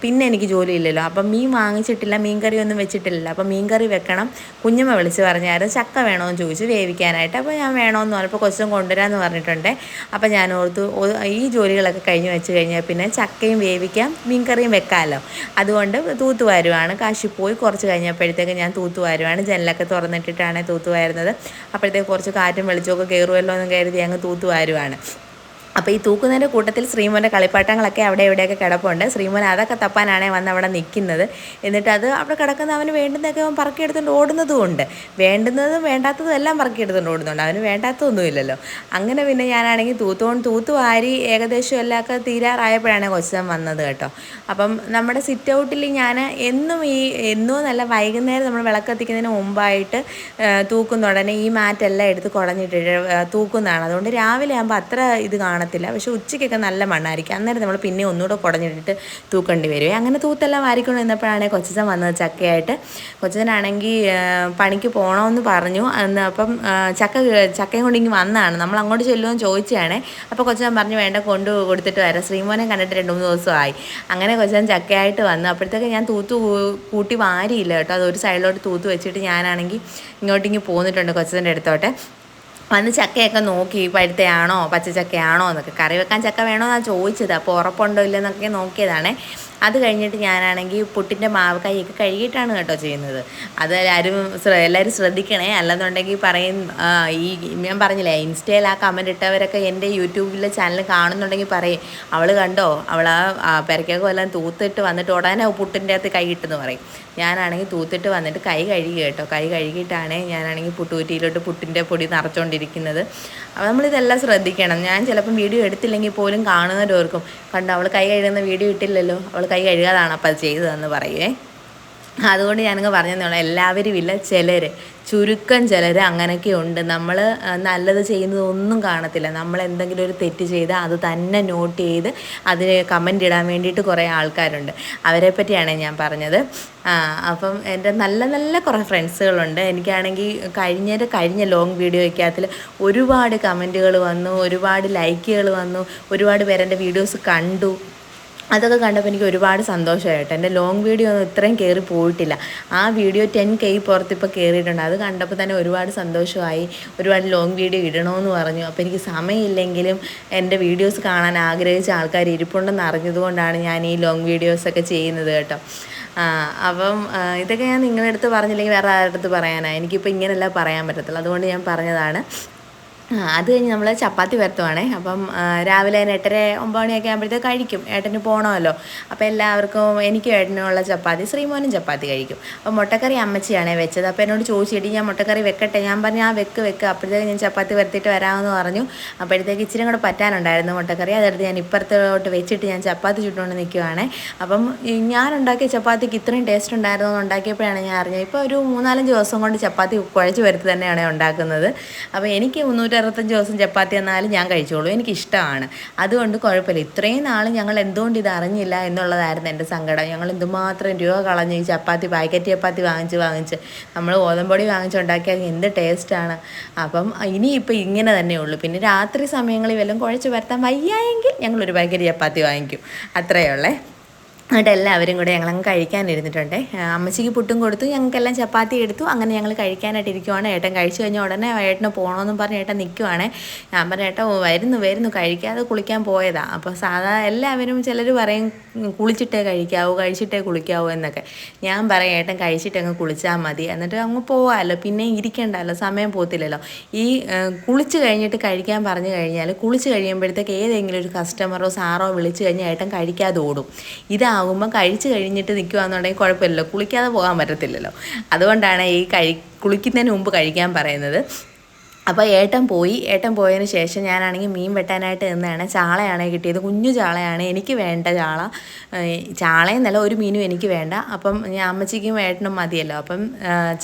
പിന്നെ എനിക്ക് ജോലിയില്ലല്ലോ. അപ്പം മീൻ വാങ്ങിച്ചിട്ടില്ല, മീൻ കറിയൊന്നും വെച്ചിട്ടില്ലല്ലോ. അപ്പം മീൻ കറി വെക്കണം. കുഞ്ഞമ്മ വിളിച്ച് പറഞ്ഞായിരുന്നു ചക്ക വേണമെന്ന് ചോദിച്ചു വേവിക്കാനായിട്ട്. അപ്പോൾ ഞാൻ വേണമെന്ന് പറഞ്ഞപ്പോൾ കൊച്ചും കൊണ്ടുവരാമെന്ന് പറഞ്ഞിട്ടുണ്ട്. അപ്പം ഞാൻ ഓർത്തു ഈ ജോലികളൊക്കെ കഴിഞ്ഞ് വെച്ച് കഴിഞ്ഞാൽ പിന്നെ ചക്കയും വേവിക്കാം, മീൻ കറിയും വെക്കാമല്ലോ. അതുകൊണ്ട് തൂത്തുവാരുവാണ്. കാശി പോയി കുറച്ച് കഴിഞ്ഞപ്പോഴത്തേക്ക് ഞാൻ തൂത്തുവാരുവാണ്. ജനലൊക്കെ തുറന്നിട്ടിട്ടാണ് തൂത്തുവാരുന്നത്. അപ്പോഴത്തേക്ക് കുറച്ച് കാറ്റും വെളിച്ചമൊക്കെ കയറുമല്ലോ എന്ന് കരുതി അങ്ങ് തൂത്തുവാരുവാണ്. അപ്പോൾ ഈ തൂക്കുന്നതിൻ്റെ കൂട്ടത്തിൽ ശ്രീമോൻ്റെ കളിപ്പാട്ടങ്ങളൊക്കെ അവിടെ എവിടെയൊക്കെ കിടപ്പുണ്ട്. ശ്രീമോൻ അതൊക്കെ തപ്പാനാണ് വന്ന് അവിടെ നിൽക്കുന്നത്. എന്നിട്ട് അത് അവിടെ കിടക്കുന്ന അവന് വേണ്ടുന്നതൊക്കെ അവൻ പറക്കിയെടുത്തുകൊണ്ട് ഓടുന്നതുമുണ്ട്, വേണ്ടുന്നതും വേണ്ടാത്തതും എല്ലാം പറക്കിയെടുത്തുകൊണ്ട് ഓടുന്നുണ്ട്. അവന് വേണ്ടാത്തതൊന്നുമില്ലല്ലോ. അങ്ങനെ പിന്നെ ഞാനാണെങ്കിൽ തൂത്തുവാരി ഏകദേശം എല്ലാമൊക്കെ തീരാറായപ്പോഴാണ് കൊച്ചൻ വന്നത് കേട്ടോ. അപ്പം നമ്മുടെ സിറ്റ് ഔട്ടിൽ ഞാൻ എന്നും നല്ല വൈകുന്നേരം നമ്മൾ വിളക്കത്തിക്കുന്നതിന് മുമ്പായിട്ട് തൂക്കുന്ന ഉടനെ ഈ മാറ്റെല്ലാം എടുത്ത് കുടഞ്ഞിട്ടിട്ട് തൂക്കുന്നതാണ്. അതുകൊണ്ട് രാവിലെ ആകുമ്പോൾ അത്ര ഇത് കാണത്തില്ല. പക്ഷേ ഉച്ചയ്ക്കൊക്കെ നല്ല മണ്ണായിരിക്കും. അന്നേരം നമ്മൾ പിന്നെ ഒന്നുകൂടെ കുടഞ്ഞിട്ടിട്ട് തൂക്കേണ്ടി വരും. അങ്ങനെ തൂത്തെല്ലാം വാരിക്കൊണ്ട് നിന്നപ്പോഴാണ് കൊച്ചൻ വന്നത് ചക്കയായിട്ട്. കൊച്ചനാണെങ്കിൽ പണിക്ക് പോകണമെന്ന് പറഞ്ഞു. ചക്കയും കൊണ്ട് ഇങ്ങനെ വന്നതാണ്. നമ്മൾ അങ്ങോട്ട് ചെല്ലുമെന്ന് ചോദിച്ചതാണ്. അപ്പോൾ കൊച്ചൻ പറഞ്ഞു വേണ്ട കൊടുത്തിട്ട് വരാം, ശ്രീമോനെ കണ്ടിട്ട് 2-3 ദിവസമായി. അങ്ങനെ കൊച്ചൻ ചക്കയായിട്ട് വന്നു. അപ്പോഴത്തേക്ക് ഞാൻ കൂട്ടി വാരിയില്ല കേട്ടോ. അതൊരു സൈഡിലോട്ട് തൂത്ത് വെച്ചിട്ട് ഞാനാണെങ്കിൽ ഇങ്ങോട്ടിങ്ങ് പോന്നിട്ടുണ്ട് കൊച്ചൻ്റെ അടുത്തോട്ടെ. വന്ന് ചക്കയൊക്കെ നോക്കി പഴുത്തയാണോ പച്ചച്ചക്കയാണോ എന്നൊക്കെ. കറി വെക്കാൻ ചക്ക വേണമെന്നാണ് ചോദിച്ചത്. അപ്പോൾ ഉറപ്പുണ്ടോ ഇല്ലെന്നൊക്കെ നോക്കിയതാണേ. അത് കഴിഞ്ഞിട്ട് ഞാനാണെങ്കിൽ പുട്ടിൻ്റെ മാവ് കൈയൊക്കെ കഴുകിയിട്ടാണ് കേട്ടോ ചെയ്യുന്നത്. അത് എല്ലാവരും ശ്രദ്ധിക്കണേ, അല്ലെന്നുണ്ടെങ്കിൽ പറയും ഈ ഞാൻ പറഞ്ഞില്ലേ ഇൻസ്റ്റയിൽ ആ കമൻറ്റ് ഇട്ടവരൊക്കെ എൻ്റെ യൂട്യൂബിലെ ചാനൽ കാണുന്നുണ്ടെങ്കിൽ പറയും അവൾ കണ്ടോ അവൾ ആ പെരക്കൊക്കെ എല്ലാം തൂത്തിട്ട് വന്നിട്ട് ഉടനെ പുട്ടിൻ്റെ അകത്ത് കൈ ഇട്ടെന്ന് പറയും. ഞാനാണെങ്കിൽ തൂത്തിട്ട് വന്നിട്ട് കൈ കഴുകി കേട്ടോ. കൈ കഴുകിയിട്ടാണ് ഞാനാണെങ്കിൽ പുട്ടുകുറ്റിയിലോട്ട് പുട്ടിൻ്റെ പൊടി നിറച്ചുകൊണ്ടിരിക്കുന്നത്. അപ്പോൾ നമ്മളിതെല്ലാം ശ്രദ്ധിക്കണം. ഞാൻ ചിലപ്പം വീഡിയോ എടുത്തില്ലെങ്കിൽ പോലും കാണുന്നവരോർക്കും കണ്ടോ അവൾ കൈ കഴുകുന്ന വീഡിയോ ഇട്ടില്ലല്ലോ, അവൾ കൈ കഴുകാതാണ് അപ്പോൾ അത് ചെയ്തതെന്ന് പറയുവേ. അതുകൊണ്ട് ഞാനങ്ങ് പറഞ്ഞതെന്നുള്ള എല്ലാവരും ഇല്ല, ചുരുക്കം ചിലർ അങ്ങനെയൊക്കെ ഉണ്ട്. നമ്മൾ നല്ലത് ചെയ്യുന്നതൊന്നും കാണത്തില്ല. നമ്മൾ എന്തെങ്കിലും ഒരു തെറ്റ് ചെയ്താൽ അത് തന്നെ നോട്ട് ചെയ്ത് അതിന് കമൻ്റ് ഇടാൻ വേണ്ടിയിട്ട് കുറേ ആൾക്കാരുണ്ട്. അവരെ പറ്റിയാണ് ഞാൻ പറഞ്ഞത്. അപ്പം എൻ്റെ നല്ല നല്ല കുറേ ഫ്രണ്ട്സുകളുണ്ട്. എനിക്കാണെങ്കിൽ കഴിഞ്ഞ ലോങ് വീഡിയോയ്ക്കകത്തിൽ ഒരുപാട് കമൻറ്റുകൾ വന്നു, ഒരുപാട് ലൈക്കുകൾ വന്നു, ഒരുപാട് പേരെൻ്റെ വീഡിയോസ് കണ്ടു. അതൊക്കെ കണ്ടപ്പോൾ എനിക്ക് ഒരുപാട് സന്തോഷമായിട്ടോ. എൻ്റെ ലോങ് വീഡിയോ ഒന്നും ഇത്രയും കയറി പോയിട്ടില്ല. ആ വീഡിയോ 10K പുറത്തിപ്പോൾ കയറിയിട്ടുണ്ട്. അത് കണ്ടപ്പോൾ തന്നെ ഒരുപാട് സന്തോഷമായി. ഒരുപാട് ലോങ് വീഡിയോ ഇടണമെന്ന് പറഞ്ഞു. അപ്പോൾ എനിക്ക് സമയമില്ലെങ്കിലും എൻ്റെ വീഡിയോസ് കാണാൻ ആഗ്രഹിച്ച ആൾക്കാർ ഇരിപ്പുണ്ടെന്ന് അറിഞ്ഞതുകൊണ്ടാണ് ഞാൻ ഈ ലോങ് വീഡിയോസൊക്കെ ചെയ്യുന്നത് കേട്ടോ. അപ്പം ഇതൊക്കെ ഞാൻ നിങ്ങളുടെ അടുത്ത് പറഞ്ഞില്ലെങ്കിൽ വേറെ ആരുടെ അടുത്ത് പറയാനാണ്. എനിക്കിപ്പോൾ ഇങ്ങനെയല്ല പറയാൻ പറ്റത്തുള്ളൂ. അതുകൊണ്ട് ഞാൻ പറഞ്ഞതാണ്. അത് കഴിഞ്ഞ് നമ്മൾ ചപ്പാത്തി പരത്തുവാണേ. അപ്പം രാവിലെ 8:30 9 മണിയൊക്കെ ആകുമ്പോഴത്തേക്ക് കഴിക്കും. ഏട്ടന് പോകണമല്ലോ. അപ്പോൾ എല്ലാവർക്കും എനിക്കും ഏട്ടനുള്ള ചപ്പാത്തി, ശ്രീമോനും ചപ്പാത്തി കഴിക്കും. അപ്പോൾ മുട്ടക്കറി അമ്മച്ചിയാണേ വെച്ചത്. അപ്പോൾ എന്നോട് ചോദിച്ചിട്ട് ഞാൻ മുട്ടക്കറി വെക്കട്ടെ, ഞാൻ പറഞ്ഞു ആ വെക്ക്. അപ്പോഴത്തേക്ക് ഞാൻ ചപ്പാത്തി പരത്തിയിട്ട് വരാമെന്ന് പറഞ്ഞു. അപ്പോഴത്തേക്ക് ഇച്ചിരി കൂടെ പറ്റാനുണ്ടായിരുന്നു മുട്ടക്കറി. അതെടുത്ത് ഞാൻ ഇപ്പുറത്തോട്ട് വെച്ചിട്ട് ഞാൻ ചപ്പാത്തി ചുട്ടുകൊണ്ട് നിൽക്കുവാണേ. അപ്പം ഞാൻ ഉണ്ടാക്കിയ ചപ്പാത്തിക്ക് ഇത്രയും ടേസ്റ്റ് ഉണ്ടായിരുന്നു എന്ന് ഉണ്ടാക്കിയപ്പോഴാണ് ഞാൻ അറിഞ്ഞത്. ഇപ്പോൾ ഒരു 3-4 ദിവസം കൊണ്ട് ചപ്പാത്തി കുഴച്ച് വരുത്തി തന്നെയാണ് ഉണ്ടാക്കുന്നത്. അപ്പോൾ എനിക്ക് 365 ദിവസം ചപ്പാത്തി എന്നാലും ഞാൻ കഴിച്ചോളൂ, എനിക്കിഷ്ടമാണ്. അതുകൊണ്ട് കുഴപ്പമില്ല. ഇത്രയും നാൾ ഞങ്ങൾ എന്തുകൊണ്ട് ഇത് അറിഞ്ഞില്ല എന്നുള്ളതായിരുന്നു എൻ്റെ സങ്കടം. ഞങ്ങൾ എന്തുമാത്രം രൂപ കളഞ്ഞ് ഈ ചപ്പാത്തി പാക്കറ്റ് ചപ്പാത്തി വാങ്ങിച്ച് നമ്മൾ ഗോതമ്പൊടി വാങ്ങിച്ചുണ്ടാക്കിയാൽ എന്ത് ടേസ്റ്റാണ്. അപ്പം ഇനിയിപ്പോൾ ഇങ്ങനെ തന്നെ ഉള്ളൂ. പിന്നെ രാത്രി സമയങ്ങളിൽ വല്ലതും കുഴച്ച് വരുത്താൻ വയ്യായെങ്കിൽ ഞങ്ങളൊരു പാക്കറ്റ് ചപ്പാത്തി വാങ്ങിക്കും, അത്രയേ ഉള്ളേ. എന്നിട്ട് എല്ലാവരും കൂടെ ഞങ്ങളങ്ങ് കഴിക്കാനിരുന്നിട്ടുണ്ട്. അമ്മച്ചിക്ക് പുട്ടും കൊടുത്തു, ഞങ്ങൾക്കെല്ലാം ചപ്പാത്തി എടുത്തു. അങ്ങനെ ഞങ്ങൾ കഴിക്കാനായിട്ട് ഇരിക്കുവാണ്. ഏട്ടൻ കഴിച്ചു കഴിഞ്ഞാൽ ഉടനെ ഏട്ടന് പോകണമെന്നും പറഞ്ഞ് ഏട്ടൻ നിൽക്കുവാണ്. ഞാൻ പറഞ്ഞു ഏട്ടാ വരുന്നു കഴിക്കാതെ കുളിക്കാൻ പോയതാണ്. അപ്പോൾ എല്ലാവരും ചിലർ പറയും കുളിച്ചിട്ടേ കഴിച്ചിട്ടേ കുളിക്കാവൂ എന്നൊക്കെ. ഞാൻ പറയും ഏട്ടൻ കഴിച്ചിട്ടങ്ങ് കുളിച്ചാൽ മതി, എന്നിട്ട് അങ്ങ് പോകാമല്ലോ, പിന്നെ ഇരിക്കണ്ടല്ലോ, സമയം പോകത്തില്ലല്ലോ. ഈ കുളിച്ച് കഴിഞ്ഞിട്ട് കഴിക്കാൻ പറഞ്ഞു കഴിഞ്ഞാൽ കുളിച്ച് കഴിയുമ്പോഴത്തേക്ക് ഏതെങ്കിലും ഒരു കസ്റ്റമറോ സാറോ വിളിച്ച് കഴിഞ്ഞാൽ ഏട്ടൻ കഴിക്കാതെ ഓടും. ഇതാകുമ്പോൾ കഴിച്ച് കഴിഞ്ഞിട്ട് നിൽക്കുകയെന്നുണ്ടെങ്കിൽ കുഴപ്പമില്ലല്ലോ, കുളിക്കാതെ പോകാൻ പറ്റത്തില്ലല്ലോ. അതുകൊണ്ടാണ് ഈ കുളിക്കുന്നതിന് മുമ്പ് കഴിക്കാൻ പറയുന്നത്. അപ്പോൾ ഏട്ടൻ പോയതിന് ശേഷം ഞാനാണെങ്കിൽ മീൻ വെട്ടാനായിട്ട് നിന്നാണ്. ചാളയാണ് കിട്ടിയത്, കുഞ്ഞു ചാളയാണ് എനിക്ക് വേണ്ട ചാള. ചാളയെന്നല്ല, ഒരു മീനും എനിക്ക് വേണ്ട. അപ്പം ഞാൻ അമ്മച്ചിക്കും ഏട്ടനും മതിയല്ലോ. അപ്പം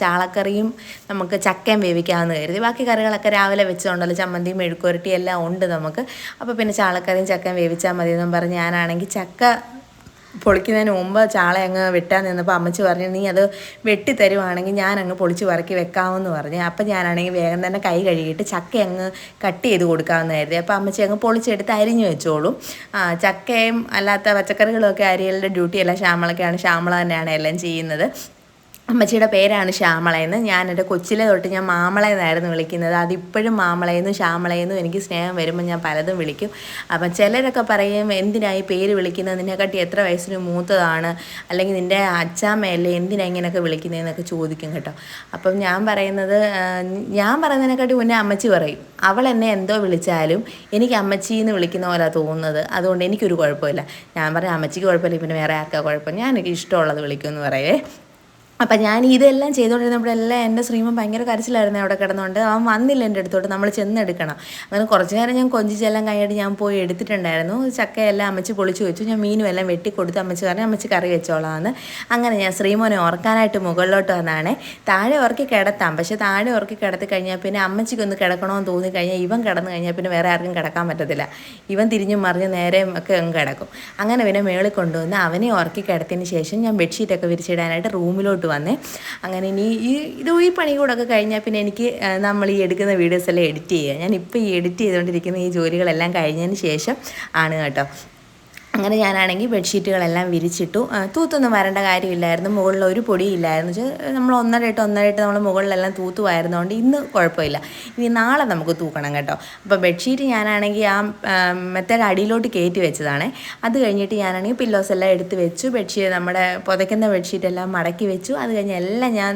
ചാളക്കറിയും നമുക്ക് ചക്കയും വേവിക്കാമെന്ന് കരുതി. ബാക്കി കറികളൊക്കെ രാവിലെ വെച്ചതുകൊണ്ടല്ലോ, ചമ്മന്തിയും മെഴുക്കുവരട്ടി എല്ലാം ഉണ്ട് നമുക്ക്. അപ്പോൾ പിന്നെ ചാളക്കറിയും ചക്കയും വേവിച്ചാൽ മതിയെന്നും പറഞ്ഞ് ഞാനാണെങ്കിൽ ചക്ക പൊളിക്കുന്നതിന് മുമ്പ് ചാള അങ്ങ് വെട്ടാൻ നിന്നപ്പോൾ അമ്മച്ചി പറഞ്ഞു നീ അത് വെട്ടി തരുവാണെങ്കിൽ ഞാൻ അങ്ങ് പൊളിച്ച് വറക്കി വെക്കാമെന്ന് പറഞ്ഞു. അപ്പം ഞാനാണെങ്കിൽ വേഗം തന്നെ കൈ കഴുകിയിട്ട് ചക്ക അങ്ങ് കട്ട് ചെയ്ത് കൊടുക്കാമെന്നായിരുന്നു. അപ്പോൾ അമ്മച്ചി അങ്ങ് പൊളിച്ചെടുത്ത് അരിഞ്ഞു വെച്ചോളും. ചക്കയും അല്ലാത്ത പച്ചക്കറികളൊക്കെ അരിയലിൻ്റെ ഡ്യൂട്ടിയല്ല ശ്യാമളയ്ക്കാണ്. ശ്യാമള തന്നെയാണ് എല്ലാം ചെയ്യുന്നത്. അമ്മച്ചിയുടെ പേരാണ് ശ്യാമളയെന്ന്. ഞാൻ എൻ്റെ കൊച്ചിലെ തൊട്ട് ഞാൻ മാമളയെന്നായിരുന്നു വിളിക്കുന്നത്. അതിപ്പോഴും മാമളയെന്നും ശ്യാമളയെന്നും എനിക്ക് സ്നേഹം വരുമ്പോൾ ഞാൻ പലതും വിളിക്കും. അപ്പം ചിലരൊക്കെ പറയും എന്തിനായി പേര് വിളിക്കുന്നത്, നിന്നെക്കാട്ടി എത്ര വയസ്സിന് മൂത്തതാണ്, അല്ലെങ്കിൽ നിൻ്റെ അച്ചാമ്മയല്ലേ എന്തിനാ ഇങ്ങനെയൊക്കെ വിളിക്കുന്നതെന്നൊക്കെ ചോദിക്കും കേട്ടോ. അപ്പം ഞാൻ പറയുന്നതിനെക്കാട്ടി മുന്നേ അമ്മച്ചി പറയും അവൾ എന്നെ എന്തോ വിളിച്ചാലും എനിക്ക് അമ്മച്ചിന്ന് വിളിക്കുന്ന പോലെ തോന്നുന്നത്, അതുകൊണ്ട് എനിക്കൊരു കുഴപ്പമില്ല. ഞാൻ പറയാം അമ്മച്ചിക്ക് കുഴപ്പമില്ല, പിന്നെ വേറെ ആർക്കാ കുഴപ്പം, ഞാൻ എനിക്ക് ഇഷ്ടമുള്ളത് വിളിക്കുമെന്ന് പറയേ. അപ്പം ഞാൻ ഇതെല്ലാം ചെയ്തുകൊണ്ടിരുന്നപ്പോഴെല്ലാം എൻ്റെ ശ്രീമൻ ഭയങ്കര കരച്ചിലായിരുന്നു അവിടെ കിടന്നുകൊണ്ട്. അവൻ വന്നില്ല എൻ്റെ അടുത്തോട്ട്, നമ്മൾ ചെന്നെടുക്കണം. അങ്ങനെ കുറച്ച് നേരം ഞാൻ കൊഞ്ചിച്ചെല്ലാം കഴിഞ്ഞിട്ട് ഞാൻ പോയി എടുത്തിട്ടുണ്ടായിരുന്നു. ചക്കയെല്ലാം അമ്മച്ചി പൊളിച്ച് വെച്ചു. ഞാൻ മീനും എല്ലാം വെട്ടിക്കൊടുത്ത് അമ്മച്ചി പറഞ്ഞു അമ്മച്ചി കറി വെച്ചോളാമെന്ന്. അങ്ങനെ ഞാൻ ശ്രീമോനെ ഉറക്കാനായിട്ട് മുകളിലോട്ട് വന്നാണ്. താഴെ ഉറക്കി കിടത്താം, പക്ഷേ താഴെ ഉറക്കി കിടത്തി കഴിഞ്ഞാൽ പിന്നെ അമ്മച്ചിക്കൊന്ന് കിടക്കണമെന്ന് തോന്നിക്കഴിഞ്ഞാൽ ഇവൻ കിടന്നു കഴിഞ്ഞാൽ പിന്നെ വേറെ ആർക്കും കിടക്കാൻ പറ്റത്തില്ല. ഇവൻ തിരിഞ്ഞും മറിഞ്ഞ് നേരെയും ഒക്കെ അങ്ങ് കിടക്കും. അങ്ങനെ പിന്നെ മേളിൽ കൊണ്ടുവന്ന് അവനെ ഉറക്കി കിടത്തിയതിന് ശേഷം ഞാൻ ബെഡ്ഷീറ്റൊക്കെ വിരിച്ചിടാനായിട്ട് റൂമിലോട്ട് വന്നേ. അങ്ങനെ ഇനി ഈ പണി കൂടെ ഒക്കെ കഴിഞ്ഞാൽ പിന്നെ എനിക്ക് നമ്മൾ ഈ എടുക്കുന്ന വീഡിയോസ് എല്ലാം എഡിറ്റ് ചെയ്യുക. ഞാനിപ്പോൾ ഈ എഡിറ്റ് ചെയ്തുകൊണ്ടിരിക്കുന്ന ഈ ജോലികളെല്ലാം കഴിഞ്ഞതിന് ശേഷം ആണ് കേട്ടോ. അങ്ങനെ ഞാനാണെങ്കിൽ ബെഡ്ഷീറ്റുകളെല്ലാം വിരിച്ചിട്ടു. തൂത്തൊന്നും വരേണ്ട കാര്യമില്ലായിരുന്നു, മുകളിൽ ഒരു പൊടിയില്ലായിരുന്നു. നമ്മൾ ഒന്നരയിട്ട് നമ്മൾ മുകളിലെല്ലാം തൂത്തുമായിരുന്നതുകൊണ്ട് ഇന്ന് കുഴപ്പമില്ല. ഇനി നാളെ നമുക്ക് തൂക്കണം കേട്ടോ. അപ്പോൾ ബെഡ്ഷീറ്റ് ഞാനാണെങ്കിൽ ആ മെത്തേഡ് അടിയിലോട്ട് കയറ്റി വെച്ചതാണ്. അത് കഴിഞ്ഞിട്ട് ഞാനാണെങ്കിൽ പില്ലോസ് എല്ലാം എടുത്ത് വെച്ചു. നമ്മുടെ പുതയ്ക്കുന്ന ബെഡ്ഷീറ്റെല്ലാം മടക്കി വെച്ചു. അത് കഴിഞ്ഞ് എല്ലാം ഞാൻ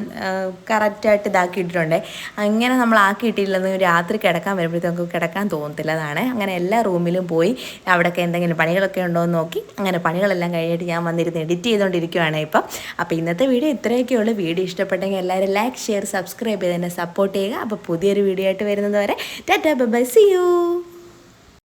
കറക്റ്റായിട്ട് ഇതാക്കിയിട്ടുണ്ട്. അങ്ങനെ നമ്മൾ ആക്കിയിട്ടില്ലെന്ന് രാത്രി കിടക്കാൻ വരുമ്പോഴത്തേക്ക് കിടക്കാൻ തോന്നത്തില്ല. അതാണ് അങ്ങനെ എല്ലാ റൂമിലും പോയി അവിടെയൊക്കെ എന്തെങ്കിലും പണികളൊക്കെ ഉണ്ടോ നോക്കി അങ്ങനെ പണികളെല്ലാം കഴിഞ്ഞിട്ട് ഞാൻ വന്നിരുന്ന് എഡിറ്റ് ചെയ്തുകൊണ്ടിരിക്കുകയാണ് ഇപ്പം. അപ്പോൾ ഇന്നത്തെ വീഡിയോ ഇത്രയൊക്കെയുള്ളൂ. വീഡിയോ ഇഷ്ടപ്പെട്ടെങ്കിൽ എല്ലാവരും ലൈക്ക്, ഷെയർ, സബ്സ്ക്രൈബ് ചെയ്ത് എന്നെ സപ്പോർട്ട് ചെയ്യുക. അപ്പോൾ പുതിയൊരു വീഡിയോ ആയിട്ട് വരുന്നത് വരെ tata bye bye, see U.